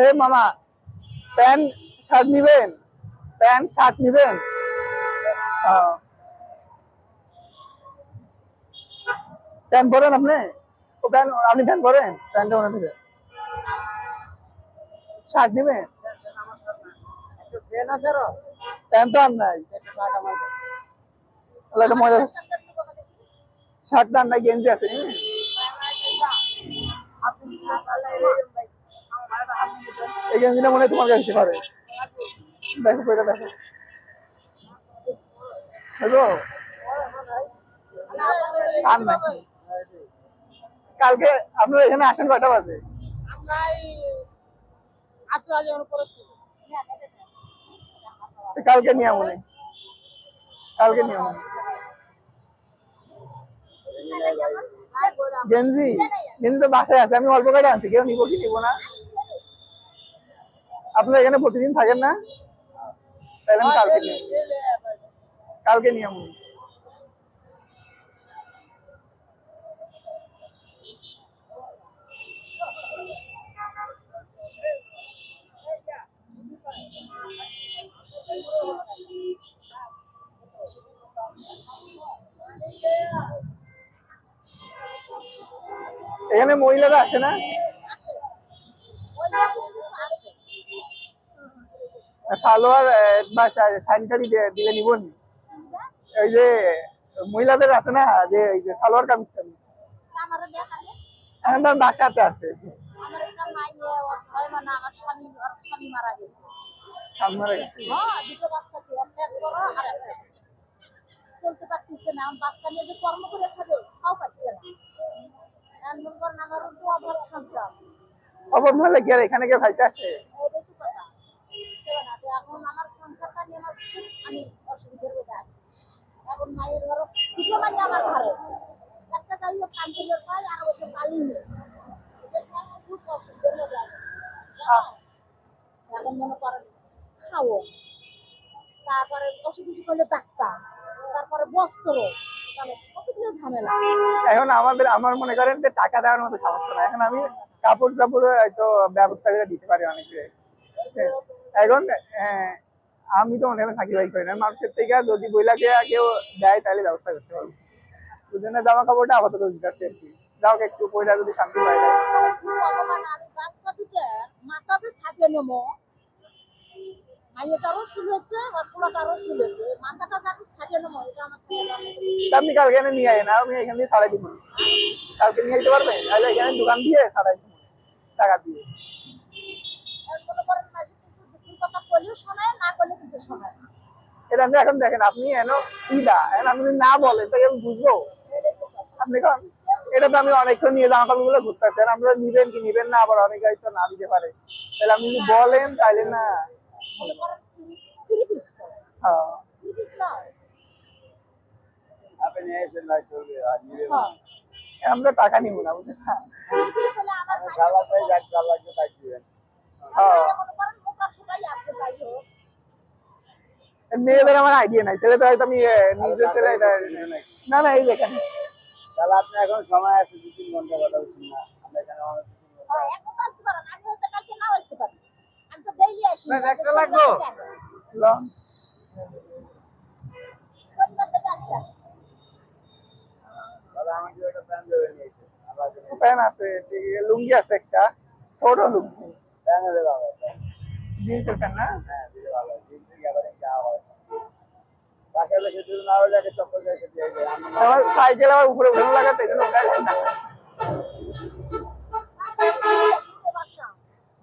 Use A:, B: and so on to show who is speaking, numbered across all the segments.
A: এ মামা, pant shirt নিবেন? Pant shirt নিবেন? প্যান্ট পরেন আপনি? ও প্যান্ট, আপনি প্যান্ট পরেন? প্যান্টটা মনে নিবে। শার্ট নিবেন? প্যান্ট তো আর নাই। একটা মজা, শার্ট তো আর নাই, গেঞ্জি আছে। এই গেঞ্জিটা মনে হয় তোমার কাছে পারে। দেখো এটা দেখো। হ্যালো, আর নাই। কালকে আপনারা এখানে আসেন কয়টা বাজে? কালকে নিয়ে মনে, কালকে নিয়ে মনে গেঞ্জি, গেঞ্জি তো বাসায় আছে, আমি অল্প কয়টা আনছি। কেউ নিবো কি নিবো না? আপনারা এখানে প্রতিদিন থাকেন না? তাহলে আমি কালকে নিয়ে, কালকে নিয়ে মনে। এখানে মহিলারা আসে না? সালোয়ার বা শাড়ি দিলে নিবো নি? ওই যে মহিলাদের আছে না, যে এই যে সালোয়ার কামিজ টামিজ, এখন তো বাসাতে আছে।
B: চলতে পারতেছে না, বাচ্চা নিয়ে যে কর্ম করে খাবে তাও পাচ্ছে না। এমন করেন আমারও তো অভাব সংসার।
A: অভাব হলে কি আর এখানে কেউ খাইতে আসে?
B: এটাই তো কথা। এখন আমার সংসারটা নিয়ে আমার খুব আমি অসুবিধার মধ্যে আছি। এখন মায়ের ঘরে দুটো মাই আমার ঘরে, একটা যাই হোক কান্তিলের পাই আর ওই যে পালি নেই, খুব অসুবিধার মধ্যে আছি। এখন মনে করেন খাও, তারপরে অসুখ বিসুখ করলে ডাক্তার, তারপরে বস্ত্র, কতগুলো ঝামেলা।
A: এখন আমার মনে করেন যে টাকা দেওয়ার মতো সামর্থ্য না। এখন আমি কাপড় চাপড় হয়তো ব্যবস্থা করে দিতে পারি অনেকে। এখন আমি তো অনেক সাকিবাই করি না, মানুষের থেকে যদি বইলাকে কেউ দেয় তাহলে ব্যবস্থা করতে পারবো। দুজনের জামা কাপড়টা আপাতত দিতেছে আর কি, যাও একটু পয়লা যদি শান্তি পাই।
B: আমি বাচ্চা দুটো মাথাতে ছাপিয়ে নেবো, মাইয়াটারও শুনেছে আর পোলাটারও শুনেছে, মাথাটা যাতে ছাপিয়ে নেবো এটা আমার।
A: আপনি কালকে এনে নিয়ে আয় না, আমি এখান দিয়ে ছাড়াই দিব। কালকে নিয়ে যেতে পারবেন? তাহলে এখানে দোকান দিয়ে ছাড়াই দিব টাকা দিয়ে। এটা আপনি এখন দেখেন, আপনি এখন আপনি না বলেন তাই আমি বুঝবো? আপনি এখন এটা তো আমি অনেকক্ষণ নিয়ে জামা কাপড় গুলো ঘুরতে আসছি, আপনারা নিবেন কি নিবেন না, আবার অনেকে হয়তো না দিতে পারে। তাহলে আপনি যদি বলেন তাহলে না। আমরা টাকা নিব না, বুঝলেন? মেয়েদের আমার আইডিয়া নাই, ছেলেদের হয়তো আমি নিজের ছেলে। না না, এই দেখেন,
C: তাহলে আপনি এখন সময় আছে 2-3 ঘন্টা কথা বলছেন না, আমরা এখানে অনেক
A: একটা লাগবো। প্যান আছে, লুঙ্গি আছে একটা ছোট লুঙ্গি, জিন্সের প্যান্ট না? সাইকেল আবার উপরে উঠানো লাগাতে, এই জন্য ওটাই না।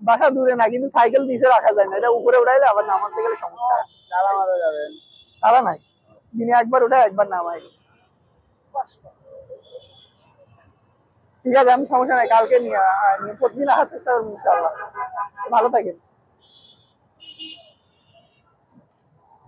A: বাসা দূরে না, কিন্তু সাইকেল নিচে রাখা যায় না, এটা উপরে উঠাইলে আবার নামাতে গেলে সমস্যা।
C: তারা মারা যাবেন,
A: তারা নাই, দিনে একবার উঠায় একবার নামাই। ঠিক আছে, আমি সমস্যা নাই, কালকে নিয়ে প্রতিদিন আসার চেষ্টা করবো ইনশাআল্লাহ। ভালো থাকেন।